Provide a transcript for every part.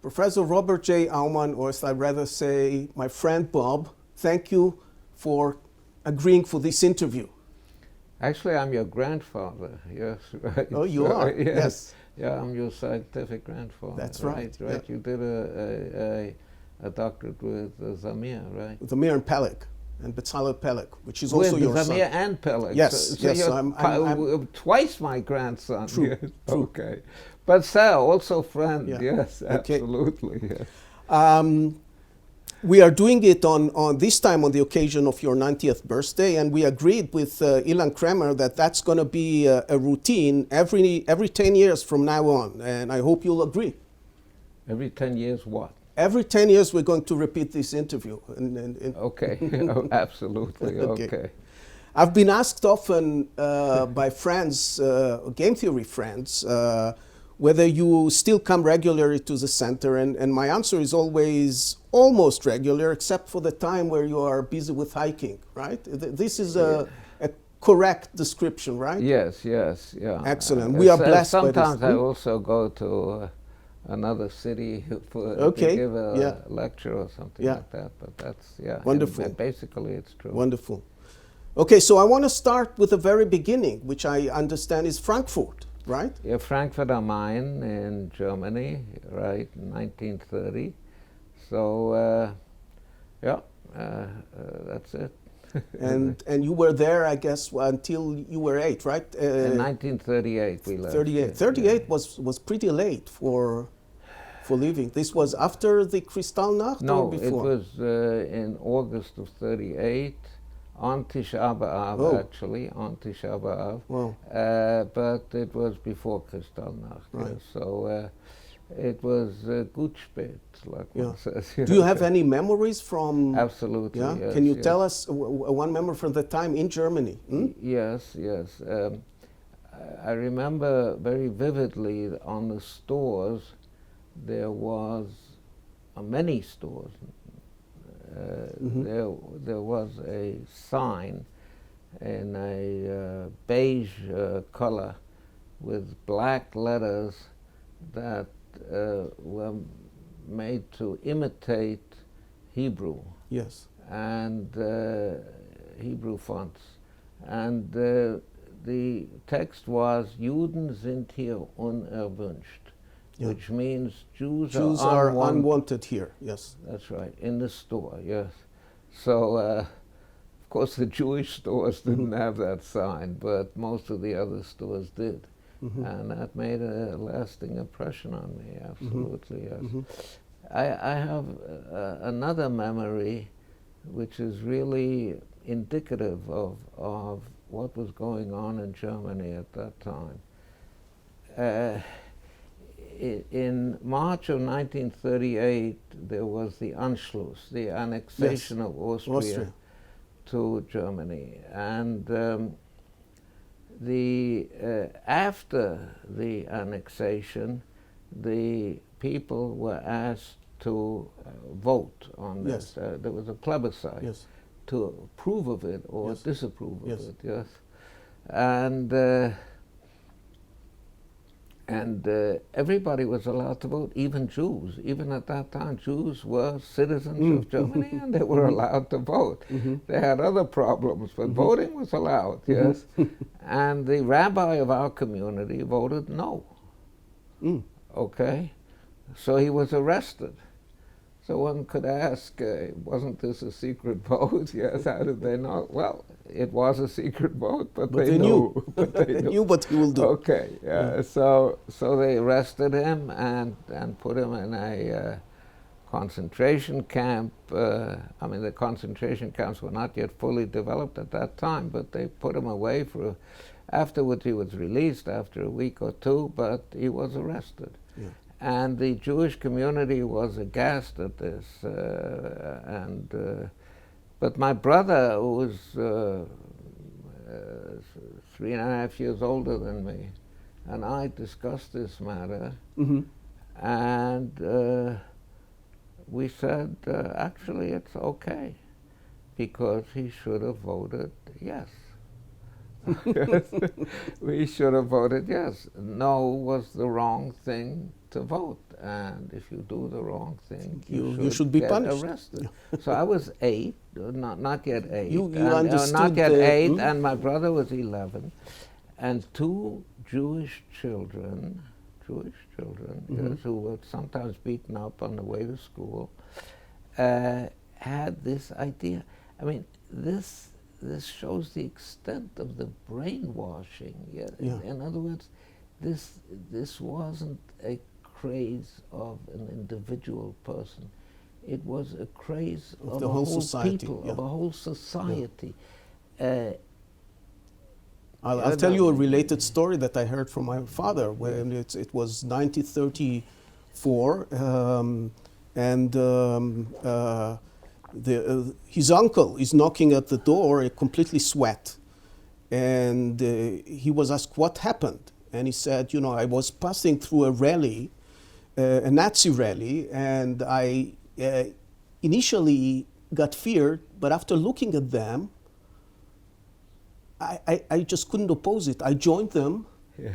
Professor Robert J. Aumann, or as I'd rather say, my friend Bob, thank you for agreeing for this interview. Actually, I'm your grandfather, yes, right. Oh, you are? Yes. Yeah, I'm your scientific grandfather. That's right. Right. Yeah. You did a doctorate with Zamir, right? Zamir and Pelek, and Bezalel Pelek, which is also your Zamir son. Zamir and Pelek. Yes, so yes. You're I'm twice my grandson. True, Yes. true. Okay. But sir, also friend, Yeah. yes, Okay. absolutely. Yes. We are doing it on this time on the occasion of your 90th birthday, and we agreed with Ilan Kremer that that's going to be a routine every 10 years from now on, and I hope you'll agree. Every 10 years, what? Every 10 years we're going to repeat this interview. Okay, oh, absolutely, okay. I've been asked often by friends, game theory friends, whether you still come regularly to the center, and my answer is always almost regular, except for the time where you are busy with hiking, right? This is a correct description, right? Yes, yes, yeah. Excellent. We are blessed by this. Sometimes I also go to another city to give a lecture or something like that, but that's, wonderful. And basically it's true. Wonderful. Okay, so I want to start with the very beginning, which I understand is Frankfurt, right? Yeah, Frankfurt am Main in Germany, right, 1930. So, that's it. And you were there, I guess, until you were 8, right? In 1938 we left. 38. 38 was pretty late for leaving. This was after the Kristallnacht or before? No, it was in August of 38. On Tisha B'Av, actually, on Tisha B'Av. Wow. But it was before Kristallnacht. Right. So it was gut spät, like one says. Do you have any memories from... Absolutely, yeah? yes. Can you tell us one memory from the time in Germany? Yes, yes. I remember very vividly on the stores, there was many stores. There was a sign in a beige color with black letters that were made to imitate Hebrew. Yes. And Hebrew fonts. And the text was Juden sind hier unerwünscht. Yeah. Which means Jews are unwanted here, yes. That's right, in the store, yes. So, of course, the Jewish stores didn't have that sign, but most of the other stores did. And that made a lasting impression on me, absolutely, yes. I have another memory which is really indicative of what was going on in Germany at that time. In March of 1938, there was the Anschluss, the annexation of Austria to Germany. And after the annexation, the people were asked to vote on this. There was a plebiscite to approve of it or disapprove of it, yes. And everybody was allowed to vote, even Jews. Even at that time, Jews were citizens of Germany, and they were allowed to vote. They had other problems, but voting was allowed, yes. And the rabbi of our community voted no. Okay? So he was arrested. So one could ask, wasn't this a secret vote? Yes, how did they know? Well, it was a secret vote, but they knew. But they knew what he will do. Okay, so they arrested him and put him in a concentration camp. I mean, the concentration camps were not yet fully developed at that time, but they put him away for, afterwards he was released after a week or two, but he was arrested. Yeah. And the Jewish community was aghast at this, but my brother, who was 3.5 years older than me, and I discussed this matter, and we said, actually it's okay, because he should have voted yes. We should have voted yes. No was the wrong thing to vote, and if you do the wrong thing, you should be get punished. arrested. So I was 8, not yet 8. You and, understood not yet 8, mm? and my brother was 11, and 2 Jewish children, yes, who were sometimes beaten up on the way to school, had this idea. I mean, this shows the extent of the brainwashing. Yeah? In other words, this wasn't a craze of an individual person. It was a craze of the a whole whole society, people, yeah. of a whole society. I'll tell you a related story that I heard from my father. When it was 1934, his uncle is knocking at the door, completely sweat, and he was asked what happened, and he said, you know, I was passing through a rally, a Nazi rally, and I initially got feared, but after looking at them, I just couldn't oppose it. I joined them. Yes.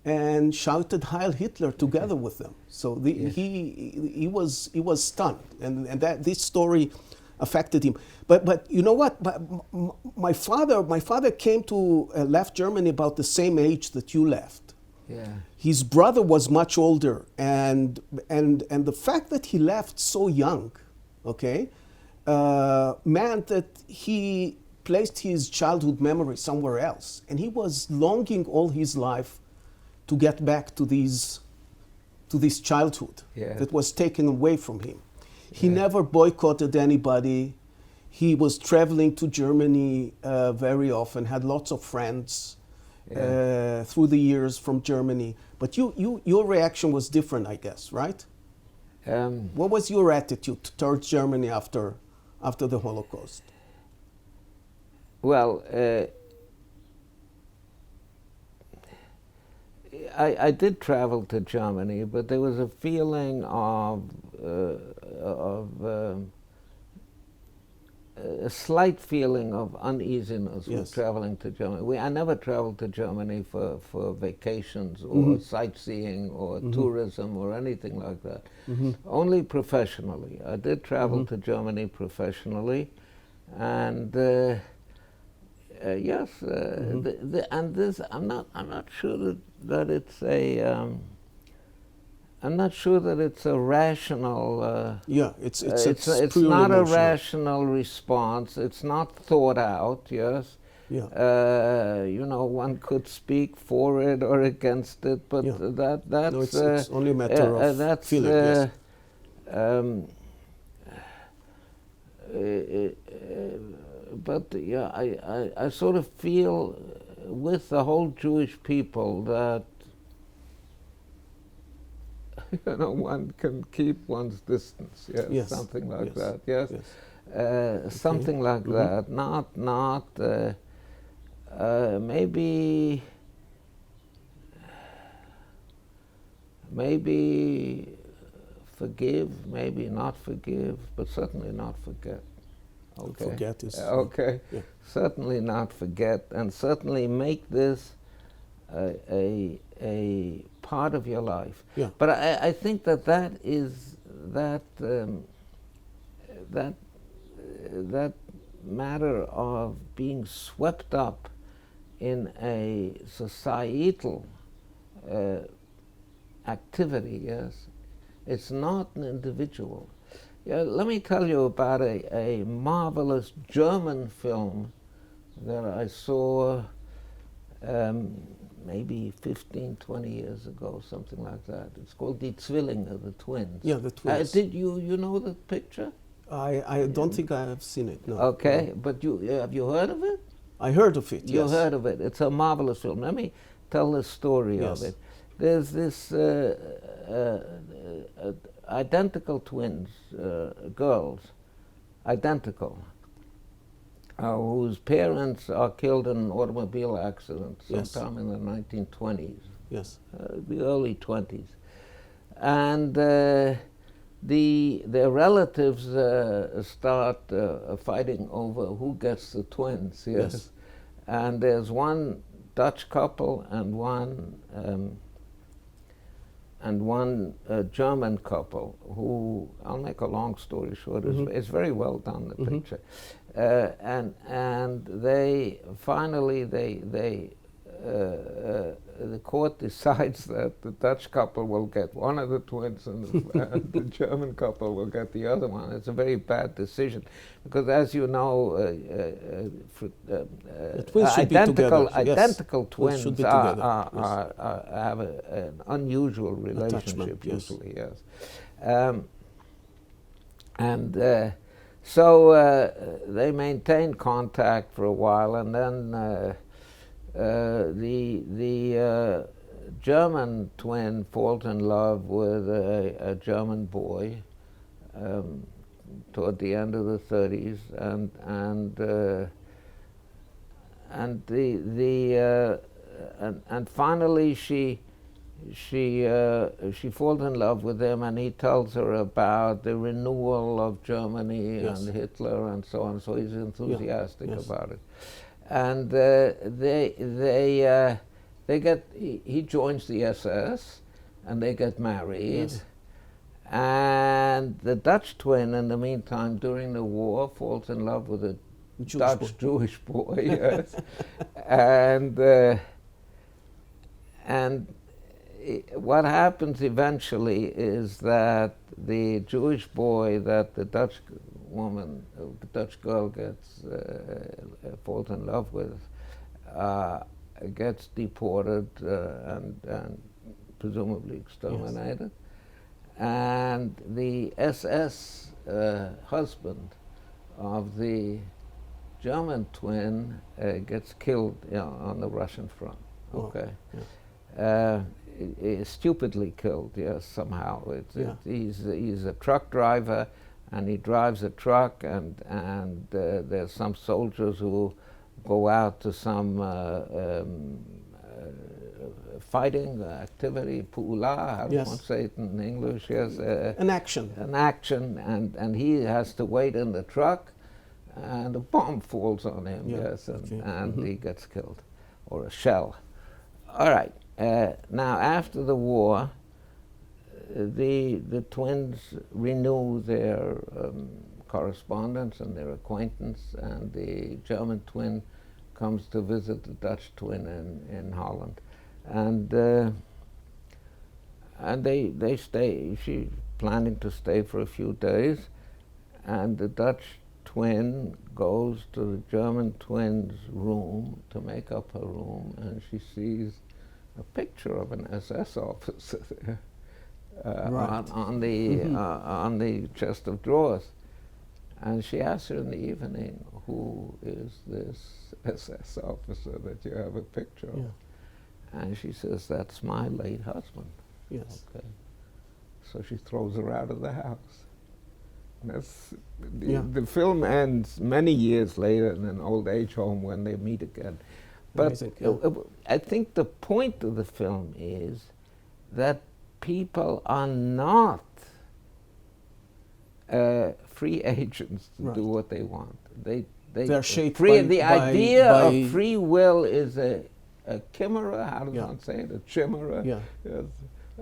And shouted Heil Hitler together with them. So Yes. he was stunned, and that this story affected him. But you know what? My father came to left Germany about the same age that you left. Yeah. His brother was much older, and the fact that he left so young, okay, meant that he placed his childhood memory somewhere else, and he was longing all his life to get back to this childhood that was taken away from him. He never boycotted anybody. He was traveling to Germany very often, had lots of friends through the years from Germany. But your reaction was different, I guess, right? What was your attitude towards Germany after the Holocaust? Well, I did travel to Germany, but there was a feeling of a slight feeling of uneasiness with traveling to Germany. I never traveled to Germany for vacations or sightseeing or tourism or anything like that. Only professionally. I did travel to Germany professionally, and yes, and this I'm not sure that it's a I'm not sure that it's a rational. It's not emotional. a rational response. It's not thought out. Yes. Yeah. You know, one could speak for it or against it, but that's no, it's only a matter of feeling. Yes. But yeah, I sort of feel with the whole Jewish people that you know one can keep one's distance. Yes, something like that. Yes, something like that. Not maybe forgive, maybe not forgive, but certainly not forget. Okay. Forget is Certainly not forget, and certainly make this a part of your life. Yeah. But I think that is that matter of being swept up in a societal activity. Yes, it's not an individual. Yeah, let me tell you about a marvelous German film that I saw maybe 15, 20 years ago, something like that. It's called Die Zwillinge, the twins. Yeah, the twins. Did you know the picture? I don't think I have seen it, no. Okay, no. But have you heard of it? I heard of it, You heard of it. It's a marvelous film. Let me tell the story of it. There's this identical twins, girls, identical, whose parents are killed in an automobile accident sometime in the 1920s, the early 20s. And their relatives start fighting over who gets the twins, And there's one Dutch couple and one one German couple who, I'll make a long story short, it's very well done, the picture. And they finally, the court decides that the Dutch couple will get one of the twins and the German couple will get the other one. It's a very bad decision because, as you know, twins should be together. Identical twins should be together. have an unusual relationship usually, yes. So they maintained contact for a while, and then the German twin falls in love with a German boy toward the end of the 30s, and finally she falls in love with him, and he tells her about the renewal of Germany and Hitler and so on. So he's enthusiastic about it, and he joins the SS, and they get married. And the Dutch twin, in the meantime, during the war, falls in love with a Jewish boy, yes. And what happens eventually is that the Jewish boy that the Dutch woman, the Dutch girl falls in love with, gets deported and presumably exterminated. And the SS husband of the German twin gets killed on the Russian front. Okay, stupidly killed. Yes, somehow. He's a truck driver, and he drives a truck, and there's some soldiers who go out to some fighting activity, pu'ula, how do you want to say it in English? Yes, an action. An action, and he has to wait in the truck, and a bomb falls on him, and he gets killed, or a shell. All right. Now, after the war, the twins renew their correspondence and their acquaintance, and the German twin comes to visit the Dutch twin in Holland, and they stay. She's planning to stay for a few days, and the Dutch twin goes to the German twin's room to make up her room, and she sees a picture of an SS officer on the chest of drawers, and she asks her in the evening, "Who is this SS officer that you have a picture of?" And she says, "That's my late husband." Yes. Okay. So she throws her out of the house. That's the film ends many years later in an old age home when they meet again. But I think the point of the film is that people are not free agents to do what they want. They're shaped the idea of free will is a chimera. How does one say it? A chimera. Yeah. Yes.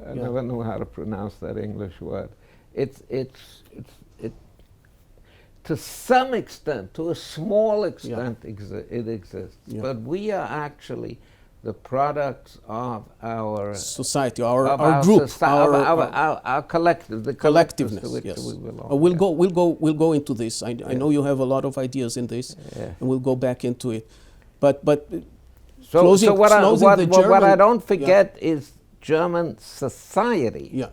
I never knew how to pronounce that English word. It's to some extent, to a small extent, it exists. But we are actually the products of our society, our group, our collective, the collectiveness. To which Yes. we belong. We'll go into this. I know you have a lot of ideas in this, and we'll go back into it. But what I don't forget is German society. Yeah.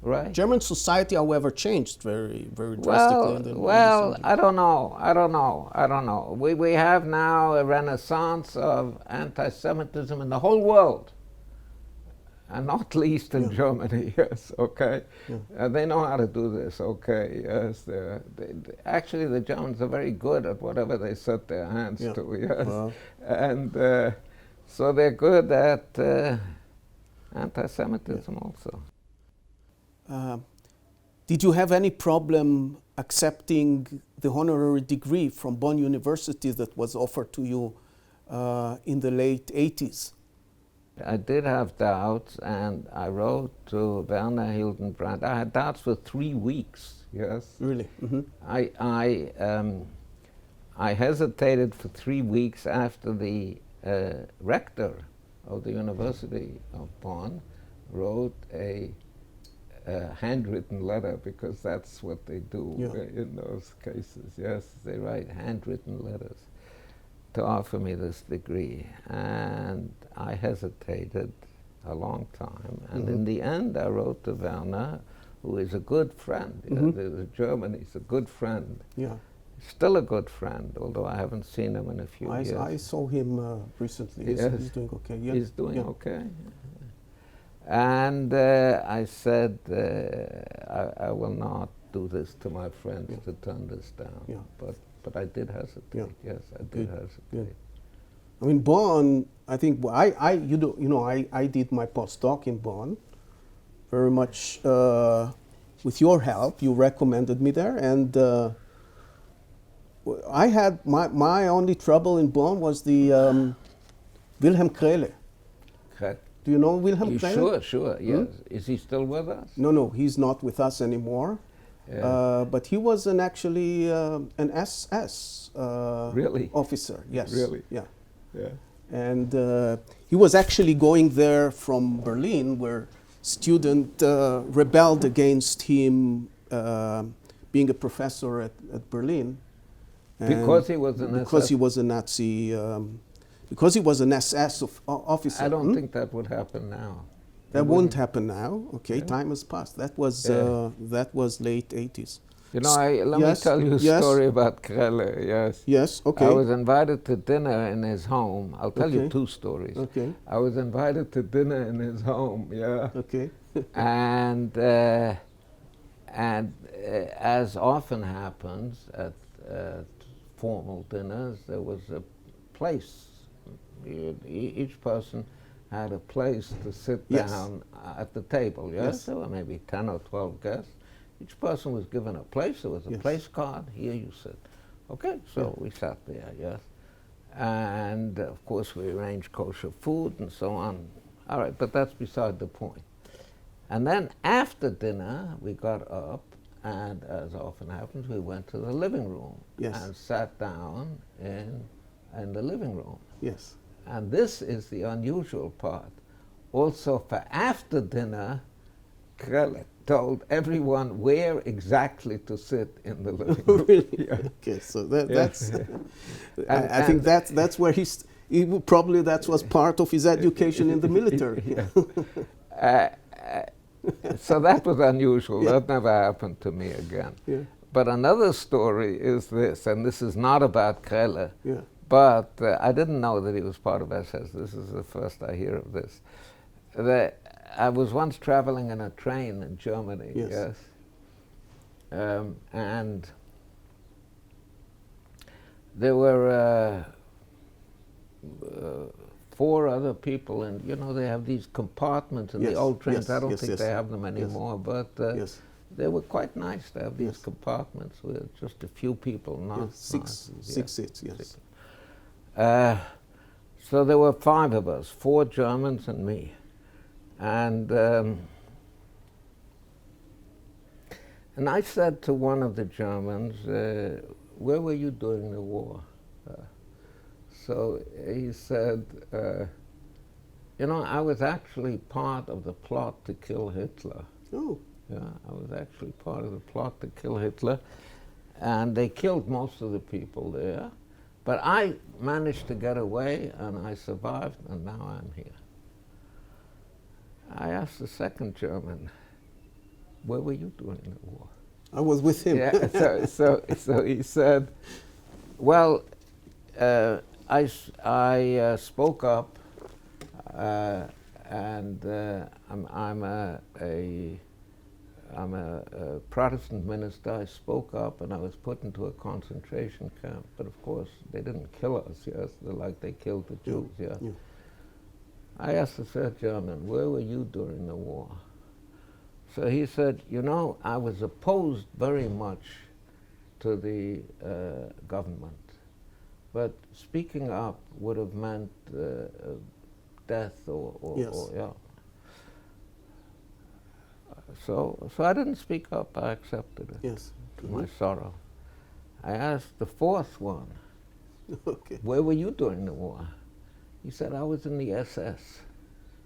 Right. German society, however, changed very, very drastically. I don't know. We have now a renaissance of anti-Semitism in the whole world, and not least in Germany. Yes, okay. They know how to do this. Okay. Yes, actually the Germans are very good at whatever they set their hands to. Yes, and so they're good at anti-Semitism also. Did you have any problem accepting the honorary degree from Bonn University that was offered to you in the late 80s? I did have doubts, and I wrote to Werner Hildenbrand. I had doubts for 3 weeks. Yes. Really? Mm-hmm. I hesitated for 3 weeks after the rector of the University of Bonn wrote a handwritten letter, because that's what they do in those cases. Yes, they write handwritten letters to offer me this degree. And I hesitated a long time. And in the end, I wrote to Werner, who is a good friend. The German, he's a good friend. Yeah. Still a good friend, although I haven't seen him in a few years. I saw him recently. He's doing okay. Yeah. He's doing okay. And I said, I will not do this to my friends to turn this down. Yeah. But I did hesitate. Yeah. Yes, I did hesitate. Yeah. I mean, Bonn, I think I did my postdoc in Bonn very much with your help. You recommended me there, and I had my only trouble in Bonn was the Wilhelm Krehle. Do you know Wilhelm Krehle? Sure, yes. Is he still with us? No, he's not with us anymore. Yeah. But he was actually an SS really? officer. Yes. Really? Yeah. Yeah. And he was actually going there from Berlin, where student rebelled against him being a professor at Berlin. Because he was an because SS? he was a Nazi. Because he was an SS officer. I don't think that would happen now. That won't happen now. Okay, time has passed. That was late 80s. You know, let me tell you a story about Krehle. Yes. Yes. Okay. I was invited to dinner in his home. I'll tell you 2 stories. Okay. I was invited to dinner in his home. Yeah. Okay. and as often happens at formal dinners, there was a place. Each person had a place to sit down at the table. Yes. There were maybe 10 or 12 guests. Each person was given a place. There was a place card. Here you sit. Okay, so we sat there, yes. And of course we arranged kosher food and so on. All right, but that's beside the point. And then after dinner, we got up, and as often happens, we went to the living room and sat down in the living room. Yes. And this is the unusual part. Also, for after dinner, Krehle told everyone where exactly to sit in the living room. Really? Okay, so that's. I think that's where that was part of his education in the military. So that was unusual. That never happened to me again. Yeah. But another story is this, and this is not about Krehle. Yeah. But I didn't know that he was part of SS. This is the first I hear of this. I was once traveling in a train in Germany, yes. And there were 4 other people, and you know, they have these compartments in the old trains. I don't think they have them anymore, but they were quite nice to have these compartments with just a few people, not 6 seats, yes. So there were 5 of us, 4 Germans and me. And I said to one of the Germans, where were you during the war? So he said, you know, I was actually part of the plot to kill Hitler. Oh. Yeah, I was actually part of the plot to kill Hitler. And they killed most of the people there. But I managed to get away, and I survived, and now I'm here. I asked the second German, where were you during the war? I was with him. Yeah, so he said, well, I spoke up, and I'm a Protestant minister. I spoke up, and I was put into a concentration camp. But of course, they didn't kill us, yes, like they killed the Jews, yes. Yeah. I asked the third German, where were you during the war? So he said, you know, I was opposed very much to the government. But speaking up would have meant death or Yes. yeah. So I didn't speak up. I accepted it Yes. to my sorrow. I asked the fourth one, Okay. where were you during the war? He said, I was in the SS.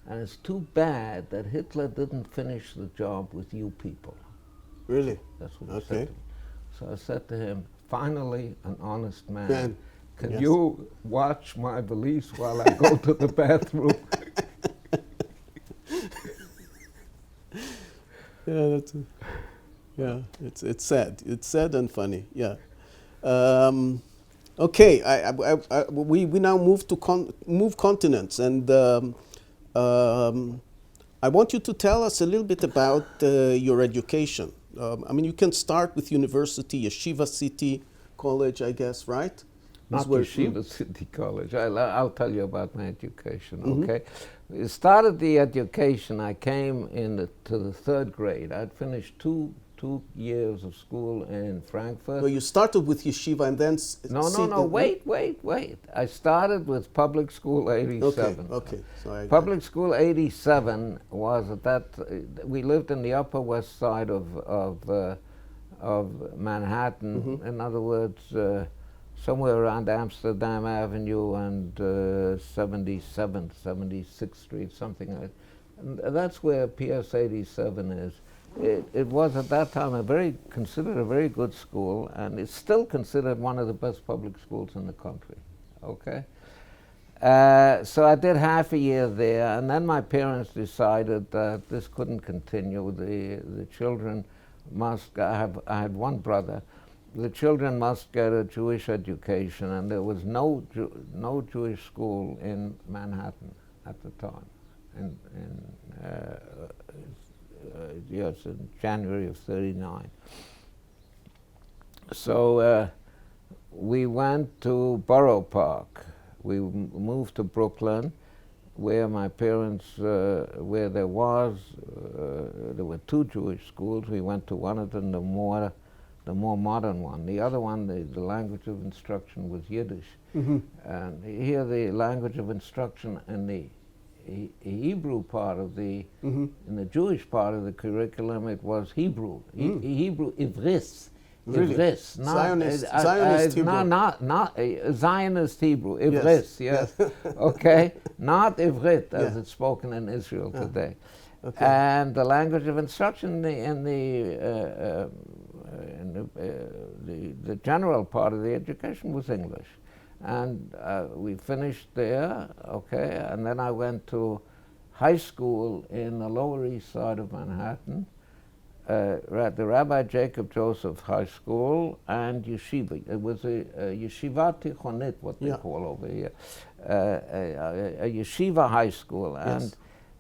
And it's too bad that Hitler didn't finish the job with you people. Really? That's what he Okay. said to me. So I said to him, finally, an honest man. Man. Can Yes. you watch my valise while I go to the bathroom? Yeah, it's sad. It's sad and funny. Yeah. Okay. We now move to move continents, and I want you to tell us a little bit about your education. I mean, you can start with university, Yeshiva City College, I guess, right? Not Is where- Yeshiva City College. I'll tell you about my education, Mhm. okay? It started the education, I came to the third grade. I'd finished two years of school in Frankfurt. Well, you started with yeshiva and then No, wait. I started with public school 87. Okay. So Public school 87 was at that, we lived in the Upper West Side of Manhattan. Mhm. In other words, somewhere around Amsterdam Avenue and 77th, 76th Street, something like that. And that's where PS 87 is. It was at that time considered a very good school, and it's still considered one of the best public schools in the country. Okay? So I did half a year there, and then my parents decided that this couldn't continue. The children must, I had one brother, the children must get a Jewish education, and there was no Jewish school in Manhattan at the time. Yes, in January of '39. So we went to Borough Park. We moved to Brooklyn, where my parents, where there were two Jewish schools. We went to one of them, the more modern one. The other one, the language of instruction was Yiddish. Mm-hmm. And here the language of instruction in the Hebrew part of in the Jewish part of the curriculum, it was Hebrew. Hebrew, Ivris. Really? Ivris, Zionist Hebrew. Not Zionist Hebrew, Ivris, yes. Okay, not Ivrit as it's spoken in Israel today. Okay. And the language of instruction in the general part of the education was English. And we finished there, okay, and then I went to high school in the Lower East Side of Manhattan, at the Rabbi Jacob Joseph High School and yeshiva. It was a yeshiva tichonit, what they call over here, a yeshiva high school.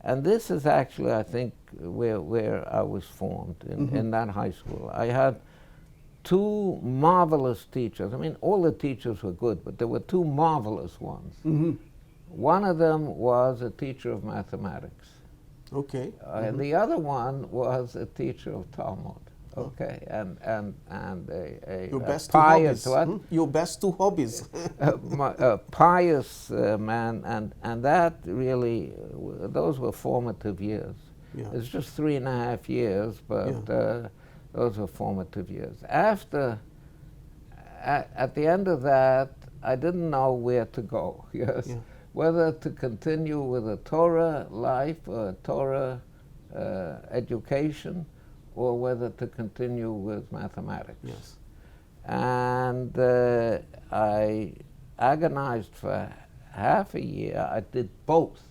And this is actually, I think, where I was formed, in that high school. I had two marvelous teachers. I mean, all the teachers were good, but there were two marvelous ones. Mm-hmm. One of them was a teacher of mathematics. Okay. And the other one was a teacher of Talmud. Okay, and Your best pious two hobbies. Your best two hobbies. a pious man, and that really, those were formative years. Yeah. It's just 3.5 years, but those were formative years. After, at the end of that, I didn't know where to go. Yes. Yeah. Whether to continue with a Torah life or a Torah education, or whether to continue with mathematics. Yes. And I agonized for half a year. I did both.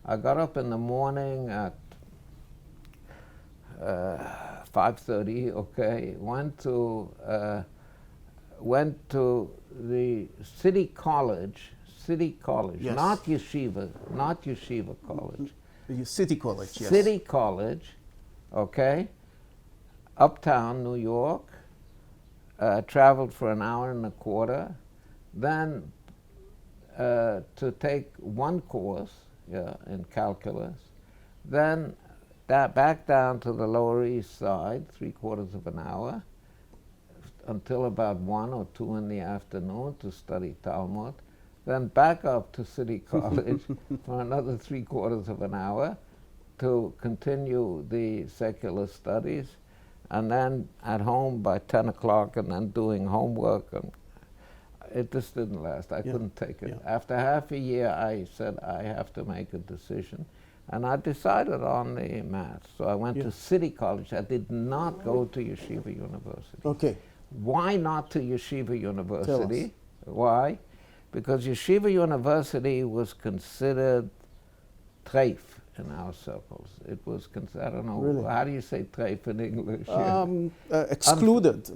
I got up in the morning at 5:30. Okay, went to the city college. Yes. Not yeshiva college. The city college, yes. City college, okay, uptown New York. Traveled for an hour and a quarter, then to take one course in calculus, then back down to the Lower East Side, 3/4 of an hour, until about 1 or 2 in the afternoon to study Talmud. then back up to City College for another 3/4 of an hour to continue the secular studies, and then at home by 10 o'clock and then doing homework. And it just didn't last. I couldn't take it. Yeah. After half a year, I said, I have to make a decision. And I decided on the math. So I went to City College. I did not go to Yeshiva University. Okay. Why not to Yeshiva University? Tell us. Why? Because Yeshiva University was considered treif in our circles. It was considered, I don't know, Really? how do you say treif in English? Excluded.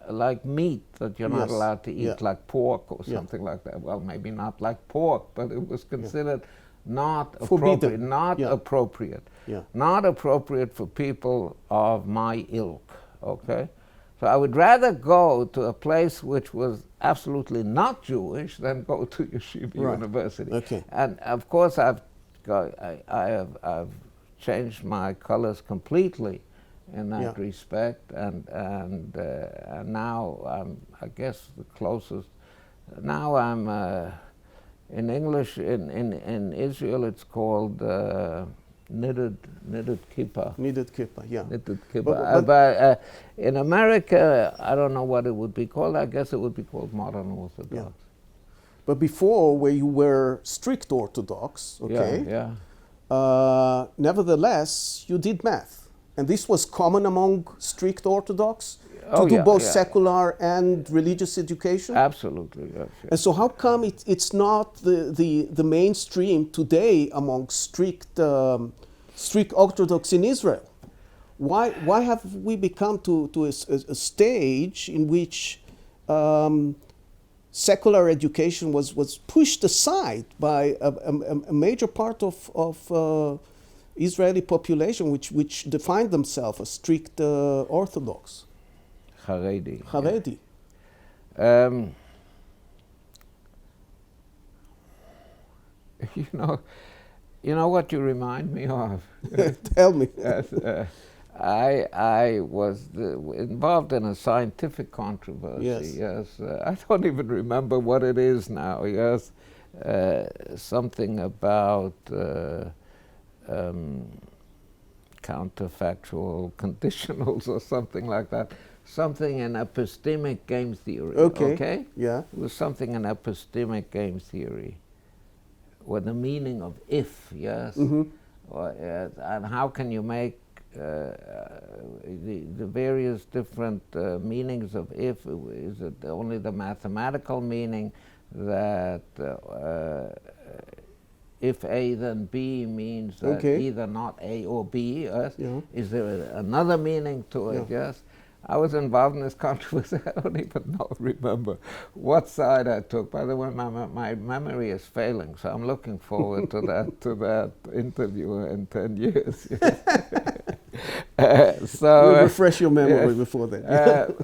Like meat that you're not Yes. allowed to eat, like pork or Yeah. something like that. Well, maybe not like pork, but it was considered not Forbidden. appropriate. Not Yeah. appropriate. Yeah. Not appropriate for people of my ilk, okay? So I would rather go to a place which was absolutely not Jewish than go to Yeshiva Right. University. Okay. And of course I've changed my colors completely in that respect, and now I'm, I guess, the closest. Now I'm in English. In Israel, it's called knitted kippah. Knitted kippah, yeah. Knitted kippah. But in America, I don't know what it would be called. I guess it would be called modern Orthodox. Yeah. But before, where you were strict Orthodox, okay? Yeah. Nevertheless, you did math. And this was common among strict Orthodox to Oh, do yeah, both yeah. secular and religious education? Absolutely, yes. And so how come it's not the mainstream today among strict Orthodox in Israel? Why have we become to a stage in which secular education was pushed aside by a major part of Israeli population which defined themselves as strict Orthodox? Haredi. Haredi. You know what you remind me of? Tell me. Yes, I was involved in a scientific controversy. Yes, I don't even remember what it is now. Yes, something about counterfactual conditionals or something like that. Something in epistemic game theory. Okay. Yeah. It was something in epistemic game theory, or the meaning of if. Yes. Mm-hmm. And how can you make the various different meanings of if? Is it only the mathematical meaning that if A then B means that either not A or B? Yes? Yeah. Is there another meaning to it? Yeah. Yes. I was involved in this controversy. I don't even remember what side I took. By the way, my memory is failing, so I'm looking forward to that interview in 10 years. We'll refresh your memory before that.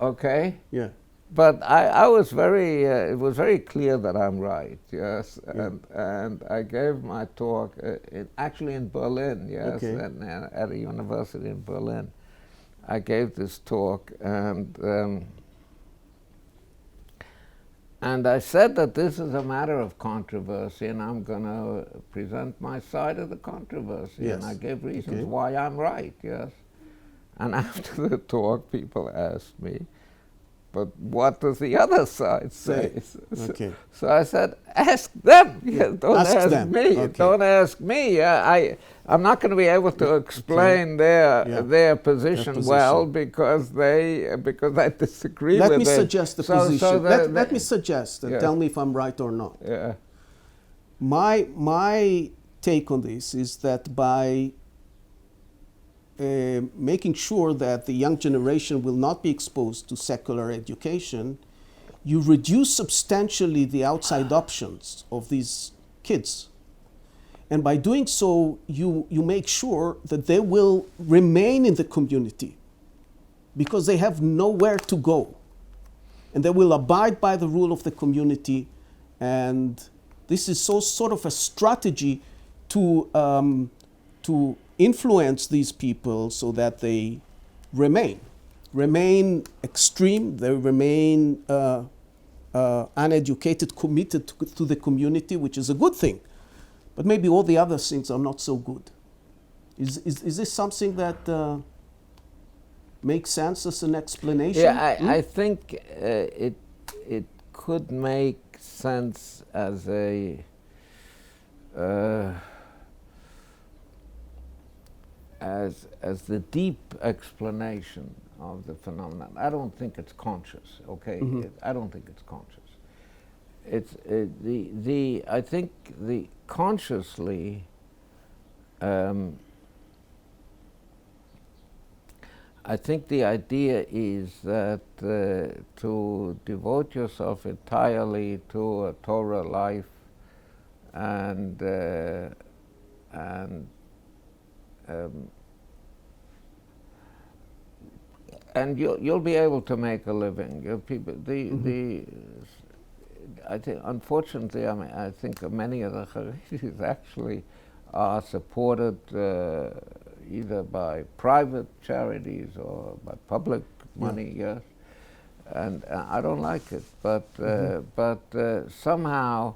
Okay. Yeah. But I was very. It was very clear that I'm right. Yes. And I gave my talk actually in Berlin. Yes. Okay. At a university in Berlin. I gave this talk, and I said that this is a matter of controversy, and I'm going to present my side of the controversy. Yes. And I gave reasons why I'm right. Yes. And after the talk, people asked me, "But what does the other side say?" So I said, "Ask them. Yeah, don't ask them. me. Okay. Don't ask me. I'm not going to be able to explain their position well because I disagree with it." Let me suggest the position. Let me suggest, and tell me if I'm right or not. Yeah. My take on this is that by making sure that the young generation will not be exposed to secular education, you reduce substantially the outside options of these kids. And by doing so, you make sure that they will remain in the community because they have nowhere to go. And they will abide by the rule of the community. And this is sort of a strategy to influence these people so that they remain extreme, they remain uneducated, committed to the community, which is a good thing. But maybe all the other things are not so good. Is this something that makes sense as an explanation? Yeah, I think it could make sense as a as the deep explanation of the phenomenon. I don't think it's conscious. Okay, I don't think it's conscious. It's I think the consciously. I think the idea is that to devote yourself entirely to a Torah life and you'll be able to make a living. I think, unfortunately, I think many of the Haredis actually are supported either by private charities or by public money, yes. And I don't like it, but somehow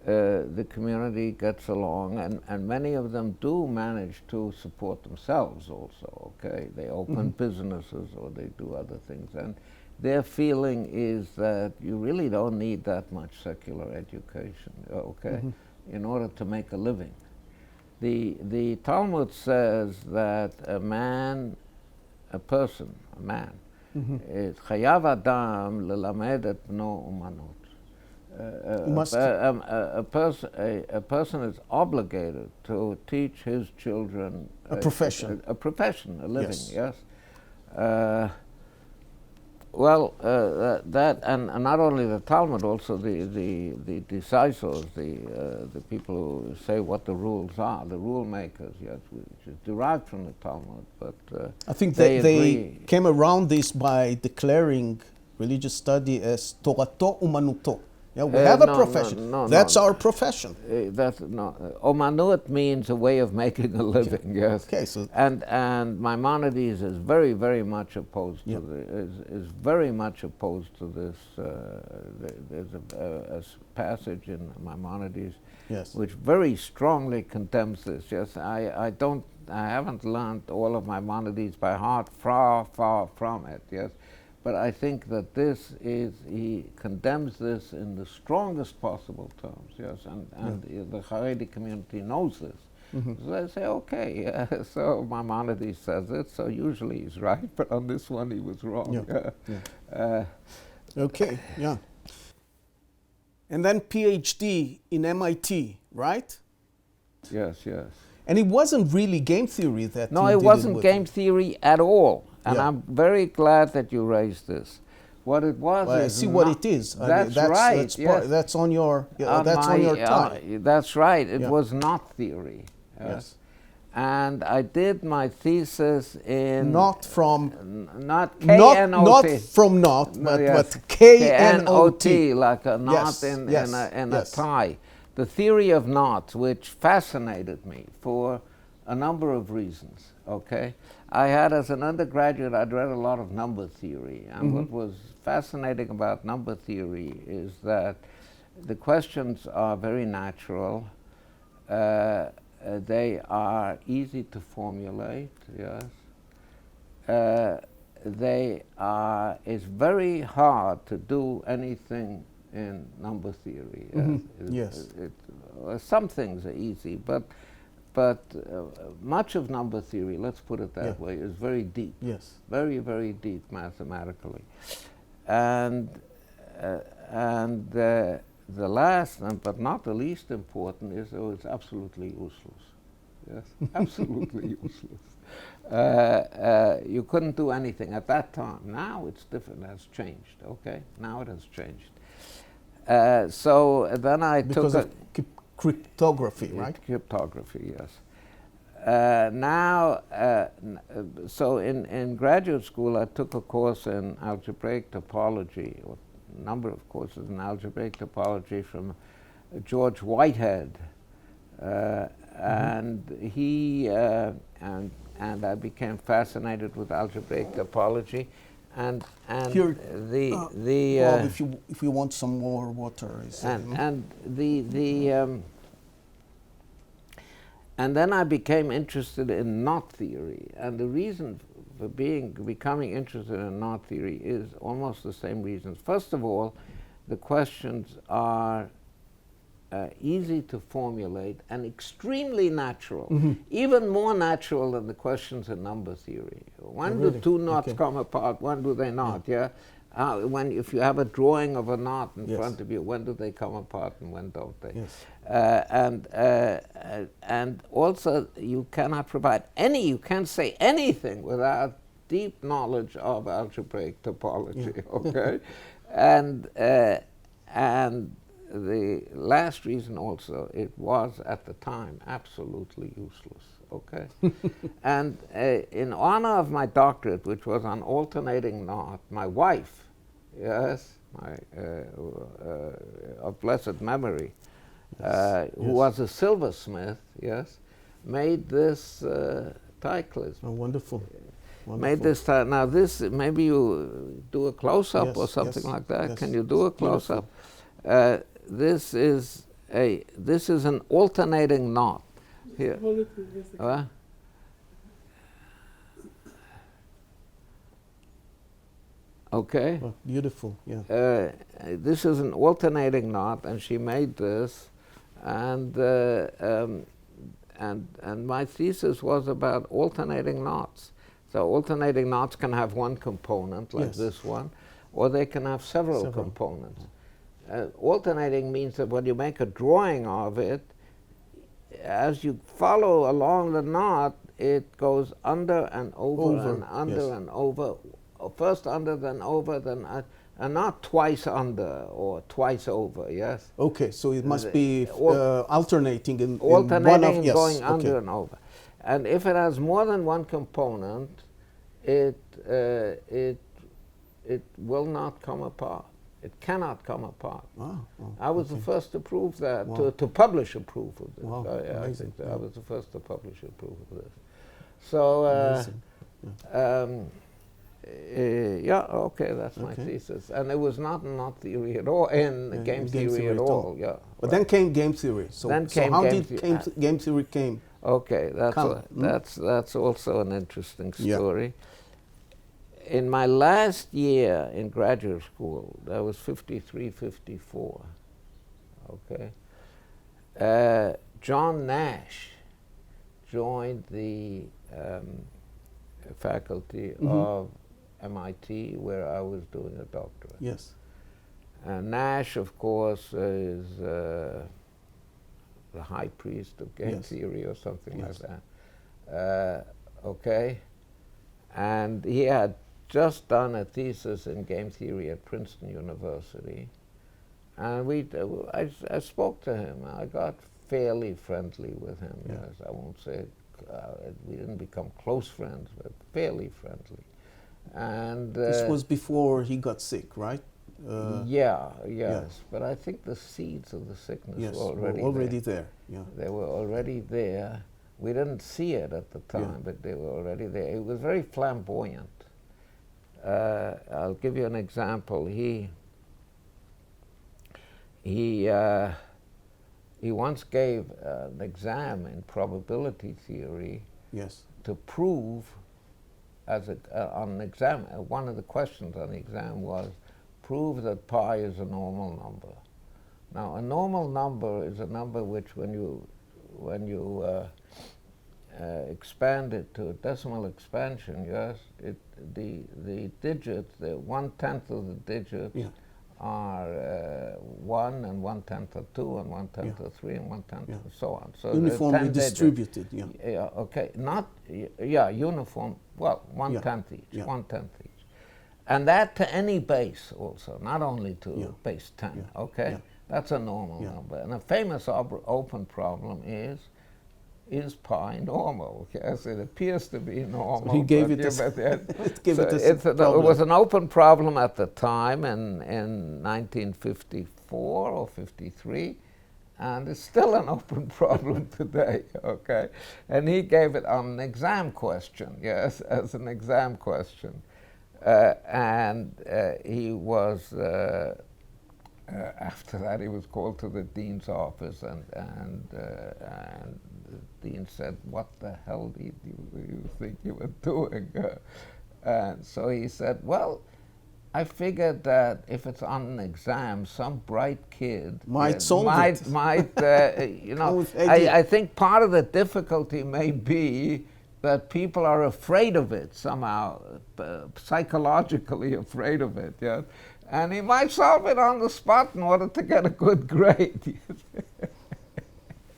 the community gets along, and many of them do manage to support themselves also, okay? They open businesses or they do other things, and their feeling is that you really don't need that much secular education, okay, in order to make a living. The Talmud says that a man is chayav adam lelamed et bno umanot. A person is obligated to teach his children a profession, a living. Yes. That and not only the Talmud, also the decisors, the people who say what the rules are, the rule makers, yes, which is derived from the Talmud. But I think they came around this by declaring religious study as Torato Umanuto. Yeah, we have a profession. That's our profession. Omanut means a way of making a living. Yes. Okay. So and Maimonides is very, very much opposed to is very much opposed to this. There's a passage in Maimonides which very strongly condemns this. Yes, I haven't learned all of Maimonides by heart. Far from it. Yes. But I think that he condemns this in the strongest possible terms, yes, and the Haredi community knows this. So they say, okay, so Maimonides says it, so usually he's right, but on this one he was wrong. Okay, yeah. And then PhD in MIT, right? Yes. And it wasn't really game theory that No, it wasn't game theory at all. And I'm very glad that you raised this. What it was I see what it is. That's right. That's on your tie. That's right. It was not theory. Yes. And I did my thesis in not from K-N-O-T. Not from but K-N-O-T, like a knot in a tie. The theory of knots, which fascinated me for a number of reasons. Okay. I had, as an undergraduate, I'd read a lot of number theory, and what was fascinating about number theory is that the questions are very natural. They are easy to formulate. Yes. It's very hard to do anything in number theory. Some things are easy, but much of number theory, let's put it that way, is very deep. Yes. Very, very deep mathematically. And the last, but not the least important, is it's absolutely useless. Yes, absolutely useless. You couldn't do anything at that time. Now it's different, it has changed, okay? Now it has changed. So then I because took cryptography, right? Cryptography, yes. So in graduate school, I took a course in algebraic topology, or a number of courses in algebraic topology from George Whitehead, and he and I became fascinated with algebraic topology, and Here, the Rob, if you want some more water, and then I became interested in knot theory, and the reason for becoming interested in knot theory is almost the same reasons. First of all, the questions are easy to formulate and extremely natural, even more natural than the questions in number theory. When do two knots come apart? When do they not? Yeah. If you have a drawing of a knot in front of you, when do they come apart and when don't they? Yes. And also you cannot provide you can't say anything without deep knowledge of algebraic topology. Okay, and the last reason also, it was at the time absolutely useless. Okay, and in honor of my doctorate, which was on alternating knot, my wife, yes, of blessed memory, who was a silversmith, yes, made this Ticlis. Oh, wonderful. Made this now this maybe you do a close-up or something like that. Yes. Can you do a close-up? This is an alternating knot here. Okay. Oh, beautiful. Yeah. This is an alternating knot, and she made this, and my thesis was about alternating knots. So alternating knots can have one component, like this one, or they can have several components. Alternating means that when you make a drawing of it, as you follow along the knot, it goes under and over and under and over. First under, then over, then and not twice under or twice over. Yes. Okay, so it must be alternating in alternating one of, going under and over. And if it has more than one component, it will not come apart. It cannot come apart. I was the first to prove that, to publish a proof of this. Wow, amazing. I was the first to publish a proof of this. So, okay, that's my thesis. And it was not in knot theory at all, in game theory at all. Yeah. But then came game theory. So how did game theory came? Okay, that's also an interesting story. Yeah. In my last year in graduate school, that was 53, 54, okay, John Nash joined the faculty of MIT, where I was doing a doctorate. Yes. And Nash, of course, is the high priest of game theory or something like that. Okay, and he had just done a thesis in game theory at Princeton University, and I spoke to him. I got fairly friendly with him. Yes, I won't say we didn't become close friends, but fairly friendly. And this was before he got sick, right? Yes, but I think the seeds of the sickness were already there. Yeah, they were already there. We didn't see it at the time, but they were already there. It was very flamboyant. I'll give you an example. He once gave an exam in probability theory to prove, on an exam, one of the questions on the exam was, prove that pi is a normal number. Now, a normal number is a number which, when you expand it to a decimal expansion, the digits, the 1/10 of the digits are 1 and 1/10 of 2 and 1/10 of 3 and 1/10 and so on. So uniformly distributed. Okay, not uniform. Well, 1/10 each, 1/10 each, and that to any base also, not only to base 10. Okay, that's a normal number. And a famous open problem is pi normal? Yes, it appears to be normal. So he gave it it was an open problem at the time in 1954 or 53, and it's still an open problem today, okay? And he gave it on an exam question, as an exam question. And he was, after that, he was called to the dean's office, and the dean said, "What the hell do you think you were doing?" And so he said, "Well, I figured that if it's on an exam, some bright kid might solve it. You know, I think part of the difficulty may be that people are afraid of it somehow, psychologically afraid of it, yes? And he might solve it on the spot in order to get a good grade."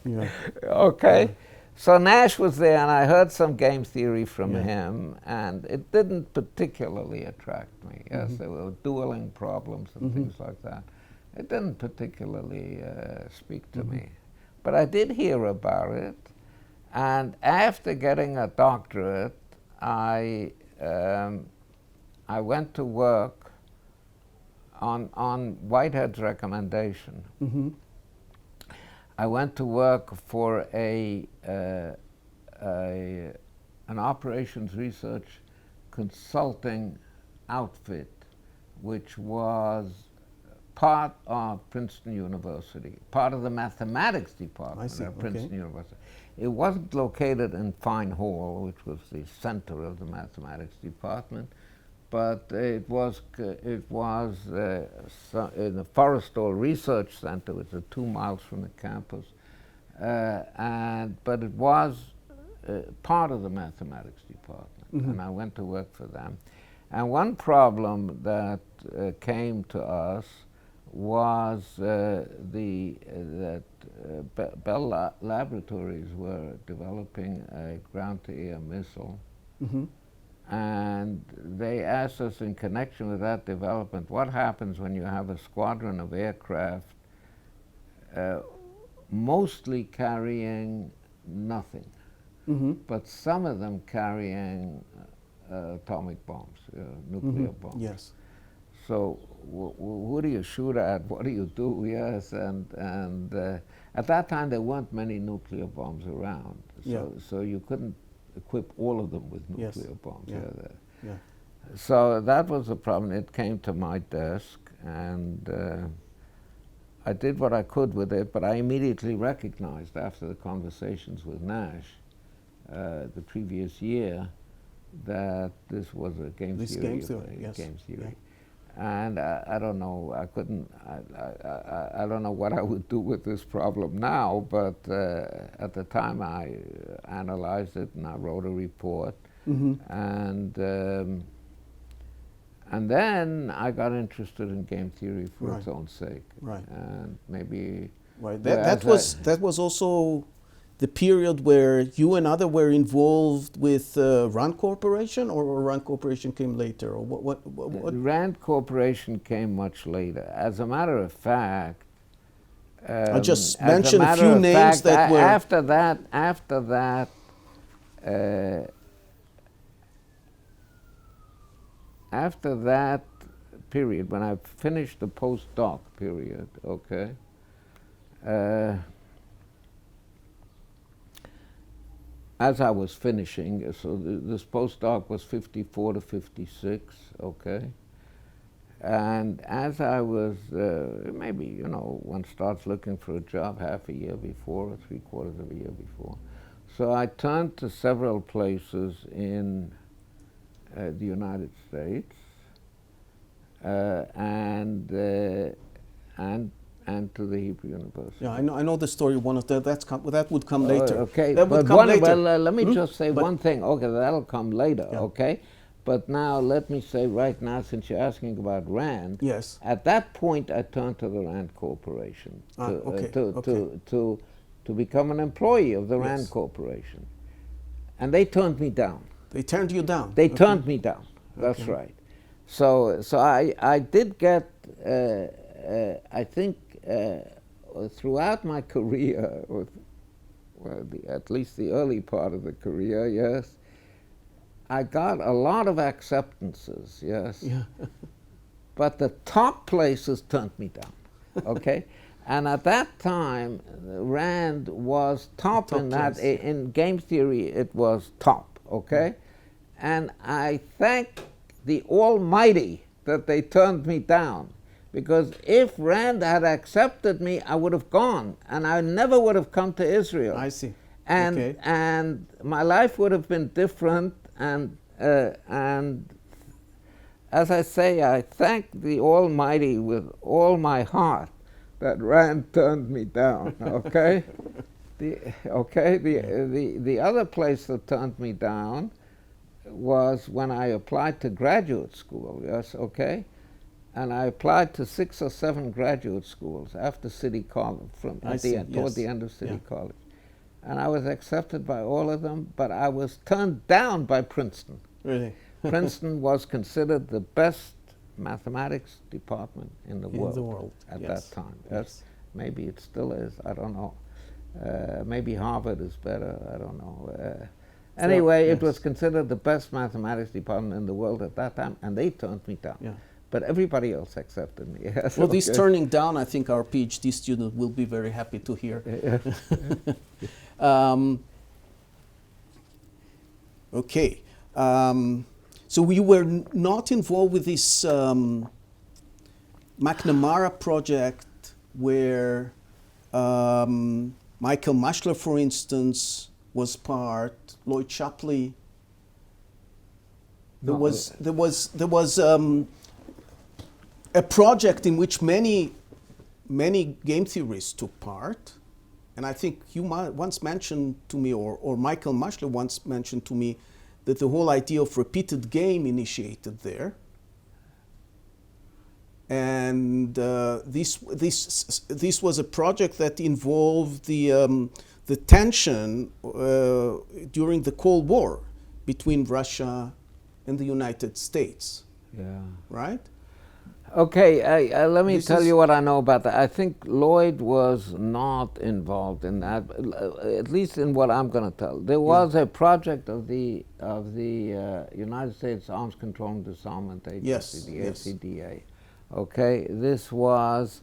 Yeah. Okay. Yeah. So Nash was there, and I heard some game theory from him, and it didn't particularly attract me. Yes, there were dueling problems and things like that. It didn't particularly speak to me. But I did hear about it, and after getting a doctorate, I went to work on Whitehead's recommendation. I went to work for an operations research consulting outfit, which was part of Princeton University, part of the mathematics department at Princeton University. It wasn't located in Fine Hall, which was the center of the mathematics department, but it was in the Forrestal Research Center, which is 2 miles from the campus, but it was part of the mathematics department, and I went to work for them. And one problem that came to us was that Bell Laboratories were developing a ground-to-air missile. And they asked us, in connection with that development, what happens when you have a squadron of aircraft mostly carrying nothing, but some of them carrying atomic bombs, nuclear bombs. Yes. So who do you shoot at? What do you do? Yes, and at that time there weren't many nuclear bombs around, so you couldn't equip all of them with nuclear bombs. So that was the problem. It came to my desk, and I did what I could with it, but I immediately recognized after the conversations with Nash the previous year that this was a game theory. And I don't know, I don't know what I would do with this problem now, but at the time I analyzed it and I wrote a report. And then I got interested in game theory for its own sake. And maybe... That was also the period where you and others were involved with RAND Corporation, or RAND Corporation came later, or what? RAND Corporation came much later. As a matter of fact, I just mentioned a few names that were... After that period, when I finished the postdoc period, okay, as I was finishing, so this postdoc was 54 to 56, okay? And as I was, maybe, you know, one starts looking for a job half a year before or 3/4 of a year before. So I turned to several places in the United States and to the Hebrew University. Yeah, I know the story. One of that would come later. Okay, that would come later. Well, let me just say one thing. Okay, that'll come later. Okay, but now let me say right now, since you're asking about RAND. Yes. At that point, I turned to the RAND Corporation to become an employee of the RAND Corporation, and they turned me down. They turned you down. They turned me down. That's right. So I did get. I think throughout my career, at least the early part of the career, yes, I got a lot of acceptances, yes. Yeah. But the top places turned me down, okay? And at that time, RAND was top in that. In game theory, it was top, okay? And I thank the Almighty that they turned me down. Because if Rand had accepted me, I would have gone, and I never would have come to Israel. I see. And Okay. and my life would have been different. And as I say, I thank the Almighty with all my heart that Rand turned me down. Okay. The other place that turned me down was when I applied to graduate school. Yes. Okay. And I applied to 6 or 7 graduate schools after City College, toward the end of City College. And I was accepted by all of them, but I was turned down by Princeton. Really? Princeton was considered the best mathematics department in the world at that time. Yes. Maybe it still is, I don't know. Maybe Harvard is better, I don't know. Anyway, it was considered the best mathematics department in the world at that time, and they turned me down. Yeah. But everybody else accepted me. Yes, well, this turning down, I think our PhD student will be very happy to hear. Okay. So we were not involved with this McNamara project where Michael Mashler, for instance, was part, Lloyd Shapley. There was a project in which many game theorists took part, and I think you once mentioned to me, or Michael Mashler once mentioned to me, that the whole idea of repeated game initiated there, and this was a project that involved the tension during the Cold War between Russia and the United States. Yeah. Right? Okay, let me tell you what I know about that. I think Lloyd was not involved in that, at least in what I'm going to tell. There was a project of the United States Arms Control and Disarmament Agency, the ACDA. Okay, this was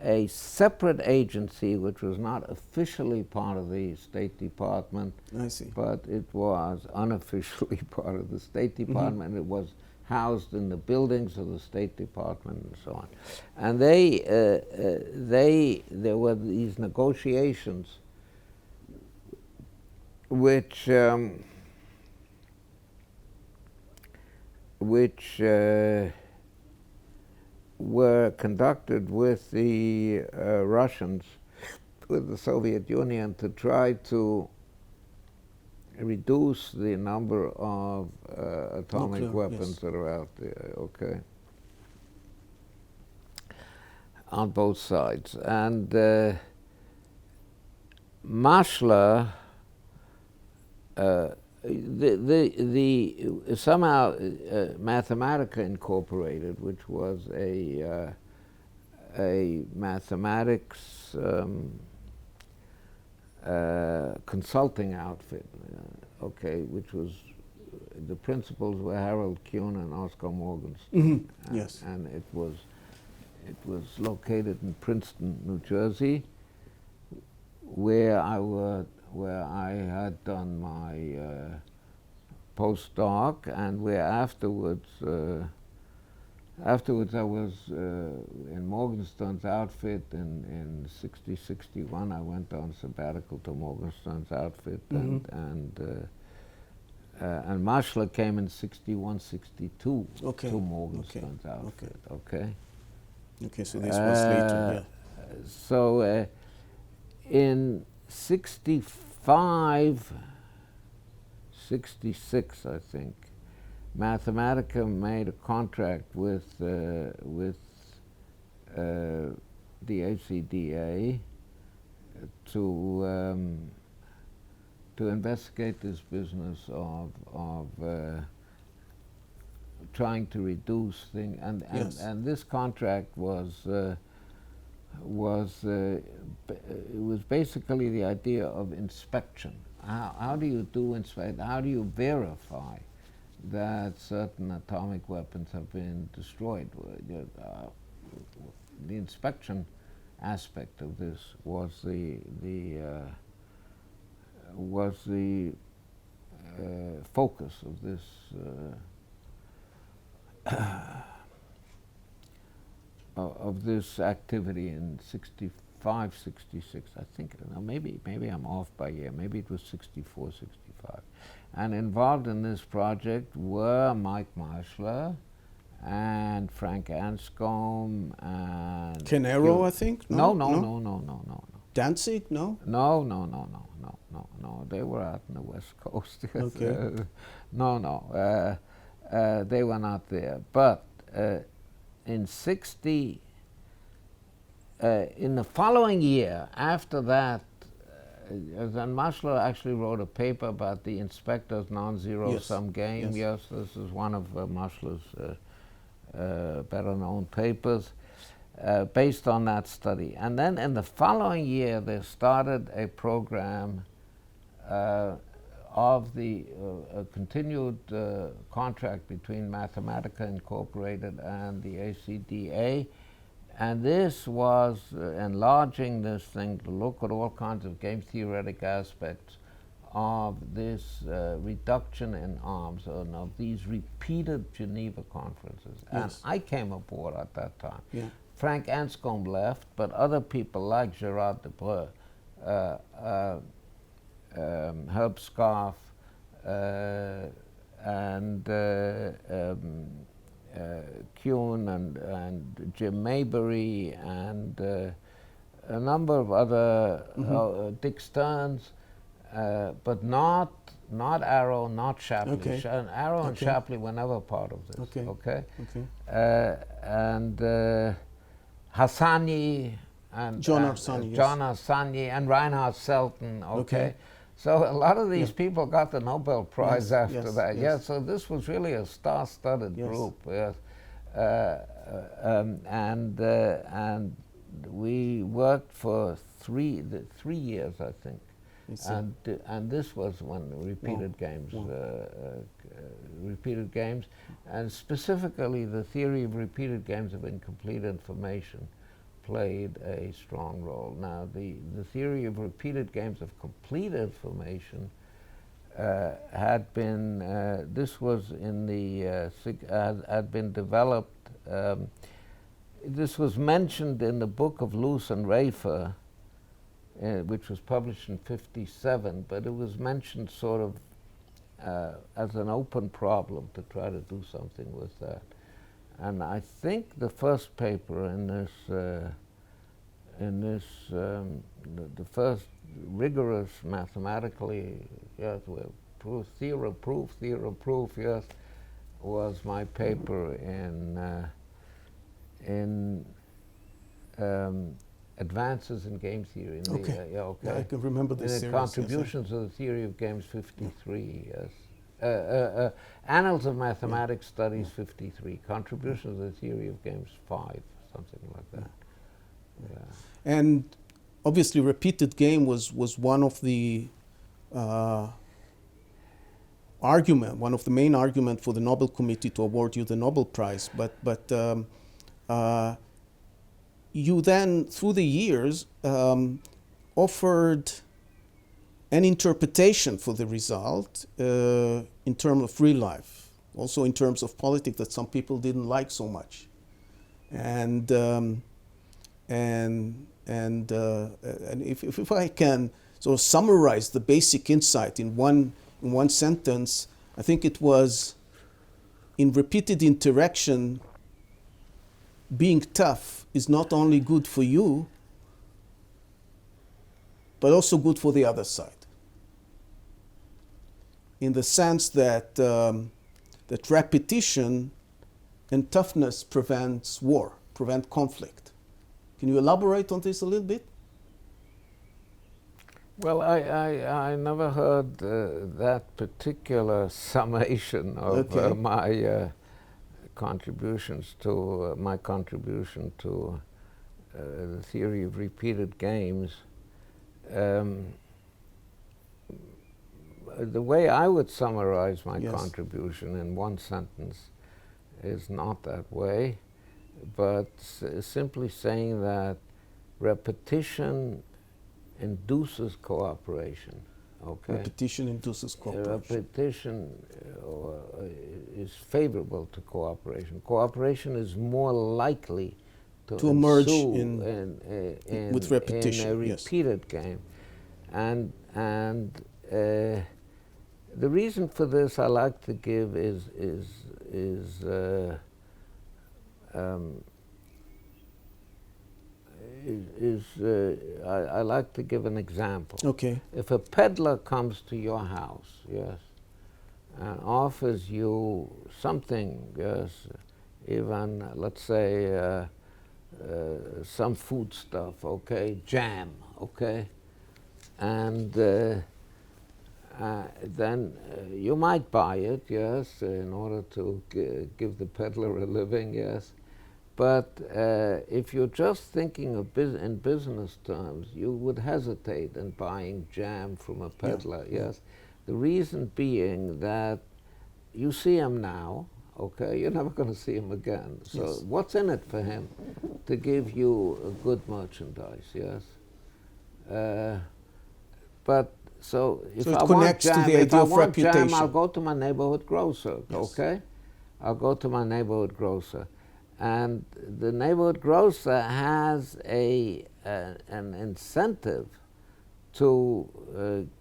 a separate agency which was not officially part of the State Department. I see. But it was unofficially part of the State Department. It was housed in the buildings of the State Department and so on. And there were these negotiations which were conducted with the Russians, with the Soviet Union, to try to reduce the number of atomic weapons that are out there, okay, on both sides. And Mashler, somehow Mathematica Incorporated, which was a mathematics consulting outfit, okay, which was, the principals were Harold Kuhn and Oscar Morgenstern. Yes. And it was located in Princeton, New Jersey, where I had done my postdoc, and where afterwards I was in Morgenstern's outfit in 60, 61. I went on sabbatical to Morgenstern's outfit, and Mashler came in 61, 62 to Morgenstern's outfit. Okay. Okay, so this was later. So in 65, 66, I think, Mathematica made a contract with the ACDA to investigate this business of trying to reduce things, and this contract was basically the idea of inspection. How do you do inspection? How do you verify that certain atomic weapons have been destroyed? The inspection aspect of this was the focus of this of this activity in 65, 66, I think. No, maybe I'm off by a year. Maybe it was 64, 65. And involved in this project were Mike Marshler and Frank Anscombe and Canero, I think? No. Danzig, no? No. They were out on the West Coast. Okay. They were not there. But in the following year, after that, then Marshler actually wrote a paper about the inspector's non-zero-sum game. Yes, this is one of Marshler's better-known papers, based on that study. And then in the following year, they started a program of the continued contract between Mathematica Incorporated and the ACDA. And this was enlarging this thing to look at all kinds of game theoretic aspects of this reduction in arms and of these repeated Geneva conferences. Yes. And I came aboard at that time. Yeah. Frank Anscombe left, but other people like Gerard Debreu, Herb Scarf, and Kuhn and Jim Maybury and a number of other, Dick Stearns, but not Arrow, not Shapley. Okay. Arrow and Shapley were never part of this. Okay. And Hassani and John Hassani, John Hassani and Reinhard Selten. Okay. So a lot of these people got the Nobel Prize after that. Yes. Yeah, so this was really a star-studded group. Yes. And we worked for 3 years, I think. And this was when repeated games, and specifically the theory of repeated games of incomplete information played a strong role. Now, the theory of repeated games of complete information had been, this was in the, had been developed, this was mentioned in the book of Luce and Rafer, which was published in '57, but it was mentioned sort of as an open problem to try to do something with that. And I think the first paper in this, the first rigorous mathematically, yes, theorem proof, yes, was my paper in Advances in Game Theory. I can remember this in series. Contributions of the Theory of Games, 53, yes. Annals of Mathematics Studies, 53. Contributions of the Theory of Games, 5, something like that. Yeah. And obviously repeated game was one of the one of the main argument for the Nobel Committee to award you the Nobel Prize. But you then, through the years, offered an interpretation for the result in terms of real life, also in terms of politics that some people didn't like so much, and if I can sort of summarize the basic insight in one sentence, I think it was, in repeated interaction, being tough is not only good for you, but also good for the other side. In the sense that that repetition and toughness prevents war, prevent conflict. Can you elaborate on this a little bit? Well, I never heard that particular summation of my contributions to my contribution to the theory of repeated games. The way I would summarize my contribution in one sentence is not that way, but simply saying that repetition induces cooperation. Okay. Repetition induces cooperation. Repetition is favorable to cooperation. Cooperation is more likely to emerge with repetition, in a repeated game. And the reason for this I like to give I like to give an example. Okay. If a peddler comes to your house, yes, and offers you something, yes, even let's say some food stuff, okay, jam, okay, and then you might buy it, yes, in order to give the peddler a living, yes. But if you're just thinking of in business terms, you would hesitate in buying jam from a peddler, yes. The reason being that you see him now, okay, you're never going to see him again. So what's in it for him to give you a good merchandise, yes? But so if it I connects want jam, to the idea of reputation. I'll go to my neighborhood grocer, okay? I'll go to my neighborhood grocer. And the neighborhood grocer has an incentive to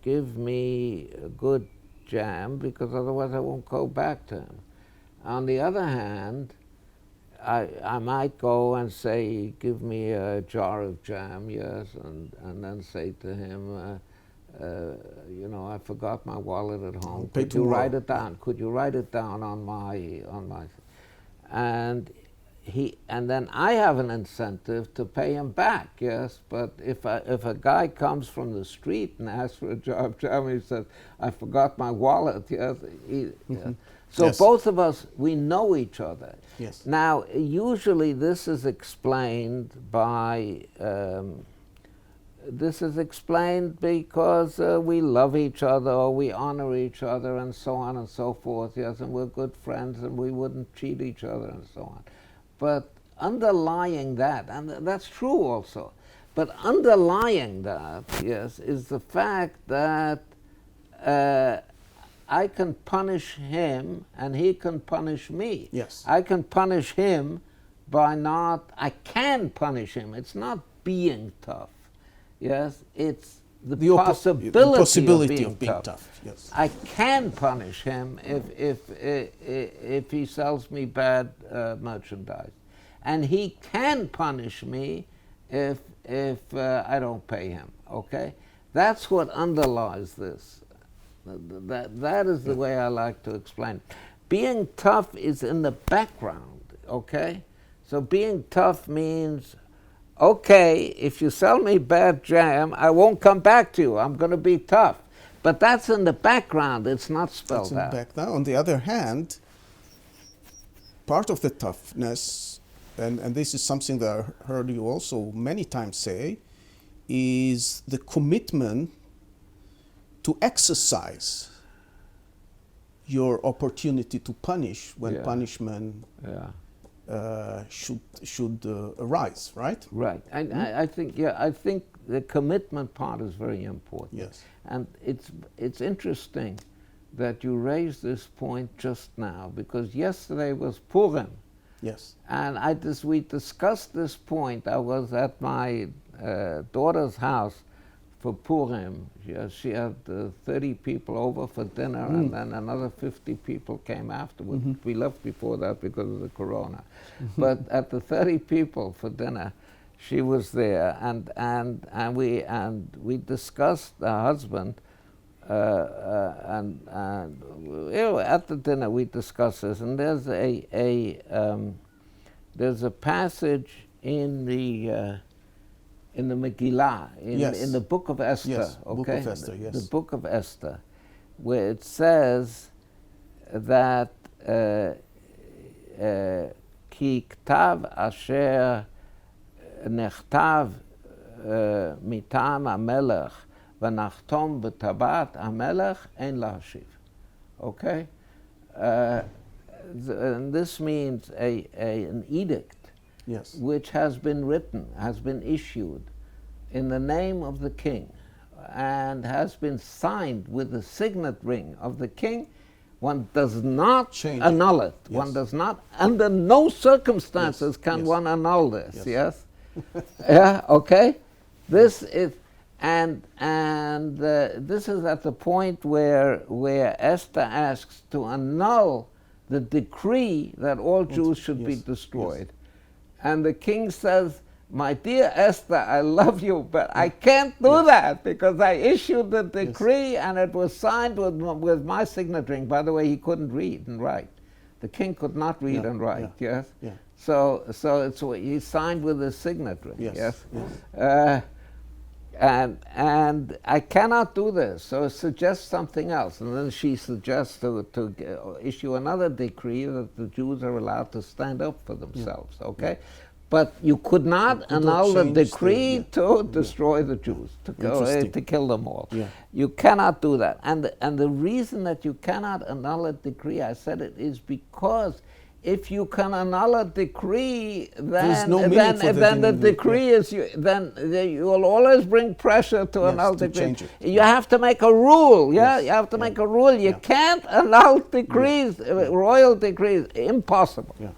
give me a good jam, because otherwise I won't go back to him. On the other hand, I might go and say, give me a jar of jam, yes, and then say to him, you know, I forgot my wallet at home. Could you write it down? Could you write it down on my and then I have an incentive to pay him back, yes. But if a guy comes from the street and asks for a jar of jam, he says, I forgot my wallet, yes. So both of us, we know each other. Yes. Now, usually this is explained by because we love each other, or we honor each other, and so on and so forth, yes, and we're good friends, and we wouldn't cheat each other, and so on. But underlying that, and that's true also, but underlying that, yes, is the fact that I can punish him and he can punish me. Yes. I can punish him I can punish him. It's not being tough. Yes, it's the possibility of being tough. Yes. I can punish him if he sells me bad merchandise, and he can punish me if I don't pay him. Okay, that's what underlies this. That is the way I like to explain. Being tough is in the background. Okay, so being tough means, okay, if you sell me bad jam, I won't come back to you. I'm going to be tough. But that's in the background. It's not spelled out. On the other hand, part of the toughness, and this is something that I heard you also many times say, is the commitment to exercise your opportunity to punish when punishment should arise, right? Right. And I think the commitment part is very important. Yes. And it's interesting that you raised this point just now, because yesterday was Purim. Yes. And we discussed this point. I was at my daughter's house for Purim. She had 30 people over for dinner, and then another 50 people came afterwards. We left before that because of the corona. But at the 30 people for dinner, she was there, and we discussed the husband, and you know, at the dinner we discussed this, and there's a passage in the Megillah, in the book of Esther, yes, okay? Book of Esther, yes. The book of Esther, where it says that ki ktav asher nechtav mitam hamelech v'nachtom b'tabat hamelech ein lahashiv. Okay? And this means an edict, yes, which has been written, has been issued in the name of the king, and has been signed with the signet ring of the king, One does not Change annul it. Yes. One does not, under no circumstances Yes. can Yes. one annul this. Yes. Yes? Yeah, okay? This is, and this is at the point where Esther asks to annul the decree that all Jews should be Yes. destroyed. And the king says, my dear Esther, I love you, but I can't do that because I issued the decree and it was signed with my signature. And by the way, he couldn't read and write. The king could not read and write, yes? Yeah. So he signed with his signature, yes? Yes. And I cannot do this, so suggest something else. And then she suggests to issue another decree that the Jews are allowed to stand up for themselves, okay? But you could not annul the decree to destroy the Jews, to kill them all. Yeah. You cannot do that. And the reason that you cannot annul a decree, I said it, is because if you can annul a decree, then the decree is then you will always bring pressure to annul the decree. Change it. You have to make a rule. Yeah, you have to make a rule. You can't annul decrees, royal decrees. Impossible. Yeah.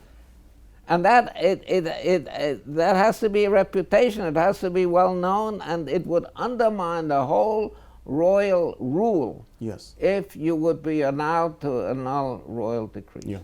And that that has to be a reputation. It has to be well known, and it would undermine the whole royal rule. Yes. If you would be allowed to annul royal decrees. Yeah.